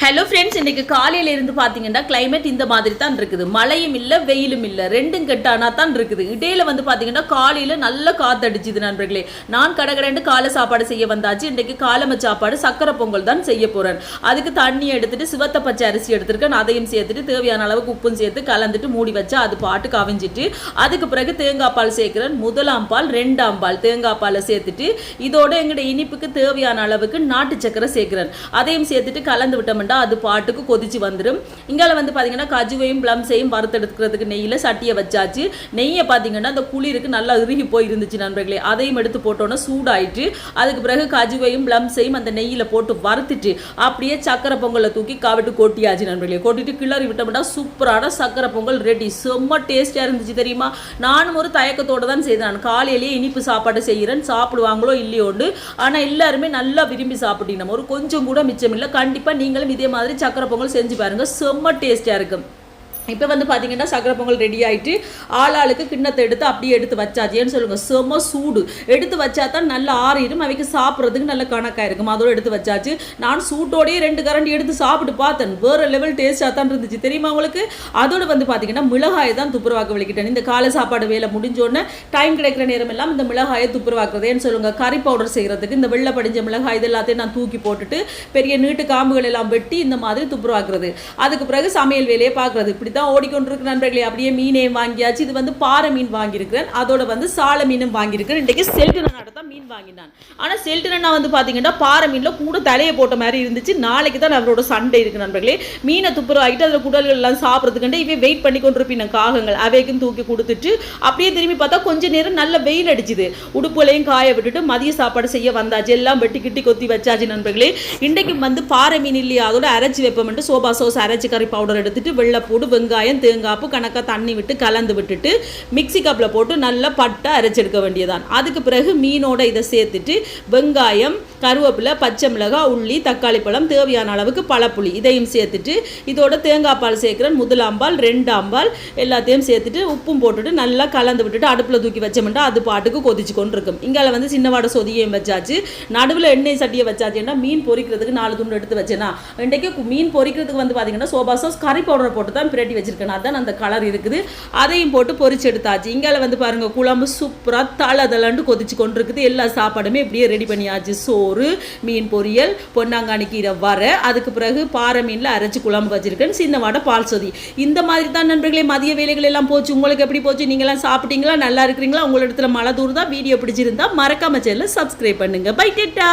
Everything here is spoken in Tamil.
ஹலோ ஃப்ரெண்ட்ஸ், இன்னைக்கு காலையில இருந்து பார்த்தீங்கன்னா கிளைமேட் இந்த மாதிரி தான் இருக்குது. மழையும் இல்லை, வெயிலும் இல்லை, ரெண்டும் கெட்டானா தான் இருக்குது. இடையில வந்து பார்த்தீங்கன்னா காலையில் நல்ல காத்தடிச்சுது நண்பர்களே. நான் கடகடண்டு காலை சாப்பாடு செய்ய வந்தாச்சு. இன்றைக்கு காலம சாப்பாடு சக்கரை பொங்கல் தான் செய்ய போகிறேன். அதுக்கு தண்ணி எடுத்துட்டு சிவத்த பச்சை அரிசி எடுத்துருக்கேன். அதையும் சேர்த்துட்டு தேவையான அளவுக்கு உப்பும் சேர்த்து கலந்துட்டு மூடி வச்சா அது பாட்டு கவிஞ்சிட்டு அதுக்கு பிறகு தேங்காய் பால் சேர்க்கிறேன். முதலாம் பால், ரெண்டாம் பால் தேங்காய் பாலை சேர்த்துட்டு இதோட எங்களுடைய இனிப்புக்கு தேவையான அளவுக்கு நாட்டு சக்கரை சேர்க்கிறேன். அதையும் சேர்த்துட்டு கலந்து விட்டோம். அது பாட்டுக்கு கொதிச்சு வந்துடும். இங்கால வந்து பாத்தீங்கன்னா கஜுவையும் பிளம்ஸையும் வறுத்தெடுக்கிறதுக்கு நெய்யில் சட்டியை வச்சாச்சு. நெய்யை பார்த்தீங்கன்னா அந்த குளிருக்கு நல்லா இறுகி போய் இருந்துச்சு நண்பர்களே. அதையும் எடுத்து போட்டோன்னா சூடாயிட்டு அதுக்கு பிறகு கஜுவையும் பிளம்ஸையும் அந்த நெய்யில் போட்டு வறுத்துட்டு அப்படியே சக்கரை பொங்கலை தூக்கி காவிட்டு கொட்டியாச்சு நண்பர்களே. கொட்டிட்டு கிளறி விட்டோம்னா சூப்பரான சக்கரை பொங்கல் ரெடி. செம்ம டேஸ்டியாக இருந்துச்சு தெரியுமா. நானும் ஒரு தயக்கத்தோடு தான் செய்தேன். நான் காலையிலேயே இனிப்பு சாப்பாடு செய்கிறேன், சாப்பிடுவாங்களோ இல்லையோண்டு. ஆனால் எல்லாருமே நல்லா விரும்பி சாப்பிட்டீங்க. ஒரு கொஞ்சம் கூட மிச்சம் இல்லை. கண்டிப்பாக நீங்களும் இதே மாதிரி சக்கரை பொங்கல் செஞ்சு பாருங்க, செம்ம டேஸ்டியா இருக்கும். இப்போ வந்து பார்த்தீங்கன்னா சக்கரை பொங்கல் ரெடி ஆகிட்டு ஆளாளுக்கு கிண்ணத்தை எடுத்து அப்படியே எடுத்து வச்சாச்சு. ஏன்னு சொல்லுங்கள், செம்ம சூடு. எடுத்து வச்சா தான் நல்லா ஆறிடும், அவைக்கு சாப்பிட்றதுக்கு நல்ல கணக்காக இருக்கும். அதோடு எடுத்து வச்சாச்சு. நான் சூட்டோடையே 2 கரண்டி எடுத்து சாப்பிட்டு பார்த்தேன். வேறு லெவல் டேஸ்ட்டாக தான் இருந்துச்சு தெரியுமா உங்களுக்கு. அதோடு வந்து பார்த்தீங்கன்னா மிளகாயை தான் துப்புரவாக்க வலிக்கிட்டேன். இந்த காலை சாப்பாடு வேலை முடிஞ்சோடனே டைம் கிடைக்கிற நேரம் எல்லாம் இந்த மிளகாயை துப்புரவாக்குறது. ஏன்னு சொல்லுங்கள், கறி பவுடர் செய்கிறதுக்கு இந்த வெள்ளை படிஞ்ச மிளகாய் இது எல்லாத்தையும் நான் தூக்கி போட்டுட்டு பெரிய நீட்டு காம்புகள் எல்லாம் வெட்டி இந்த மாதிரி துப்புரவாக்குறது. அதுக்கு பிறகு சமையல் வேலையை பார்க்குறது. இப்படி தான் ஓடிக்கொண்டிருக்கு நண்பர்களே. அப்படியே மீனையும் வாங்கியாச்சு. இது வந்து பாறை மீன் வாங்கியிருக்கிறேன். அதோட வந்து சால மீனும் வாங்கியிருக்கிறேன். இன்றைக்கு செல்டனாட தான் மீன் வாங்கினான். ஆனால் செல்டனா வந்து பார்த்தீங்கன்னா பாறை மீனில் கூட தலையை போட்ட மாதிரி இருந்துச்சு. நாளைக்கு தான் அவரோட சண்டை இருக்கு நண்பர்களே. மீனை துப்புரவாகிட்டு அதில் குடல்கள் எல்லாம் சாப்பிட்றதுக்கு இவன் வெயிட் பண்ணி கொண்டிருப்பின காகங்கள். அவைக்கும் தூக்கி கொடுத்துட்டு அப்படியே திரும்பி பார்த்தா கொஞ்ச நேரம் நல்ல வெயில் அடிச்சுது. உடுப்புகளையும் காய விட்டுட்டு மதிய சாப்பாடு செய்ய வந்தாச்சு. எல்லாம் வெட்டி கிட்டி கொத்தி வச்சாச்சு நண்பர்களே. இன்றைக்கு வந்து பாறை மீன் இல்லையா, அதோட அரைச்சி வைப்போம்ட்டு சோபா சோஸ் அரைச்சி கறி பவுடர் எடுத்துட்டு வெள்ளைப்பூடு வெங்காயம் தேங்காய்ப்பு கணக்காக தண்ணி விட்டு கலந்து விட்டுட்டு மிக்சி கப்பில் போட்டு நல்லா பட்டை அரைச்செடுக்க வேண்டியதான். அதுக்கு பிறகு மீனோட இதை சேர்த்துட்டு வெங்காயம், கருவேப்பிலை, பச்சை மிளகாய், உள்ளி, தக்காளி பழம், தேவையான அளவுக்கு பழப்புளி இதையும் சேர்த்துட்டு இதோட தேங்காய் பால் சேர்க்குறேன். முதலாம் பால், ரெண்டாம் பால் எல்லாத்தையும் சேர்த்துட்டு உப்பும் போட்டுட்டு நல்லா கலந்து விட்டுட்டு அடுப்பில் தூக்கி வச்சோம்னா அது பாட்டுக்கு கொதிச்சு கொண்டு இருக்கும். இங்கால வந்து சின்ன வாடை சொதியையும் வச்சாச்சு. நடுவில் எண்ணெய் சட்டியை வச்சாச்சுன்னா மீன் பொரிக்கிறதுக்கு 4 துண்டு எடுத்து வச்சேன்னா இன்றைக்கு மீன் பொரிக்கிறதுக்கு வந்து பார்த்தீங்கன்னா சோபா சாஸ் கறி பவுடர் போட்டு தான் பிரட்டி வச்சிருக்கேன். அதான் அந்த கலர் இருக்குது. அதையும் போட்டு பொரிச்சு எடுத்தாச்சு. இங்கால வந்து பாருங்க குழம்பு சூப்பராக தளதளண்டு கொதிச்சு கொண்டு இருக்குது. எல்லா சாப்பாடுமே இப்படியே ரெடி பண்ணியாச்சு. சோறு, மீன் பொரியல், பொன்னாங்கானி கீரை வர, அதுக்கு பிறகு பாறை மீனில் அரைச்சி குழம்பு வச்சிருக்கேன். சின்ன வாடை பால் சொதி. இந்த மாதிரி தான் நண்பர்களே மதிய வேலைகள் எல்லாம் போச்சு. உங்களுக்கு எப்படி போச்சு? நீங்களாம் சாப்பிட்டீங்களா? நல்லா இருக்கிறீங்களா? உங்களோட இடத்துல மழை தூர் தான். வீடியோ பிடிச்சிருந்தா மறக்காம சேனலை சப்ஸ்கிரைப் பண்ணுங்க. Bye data.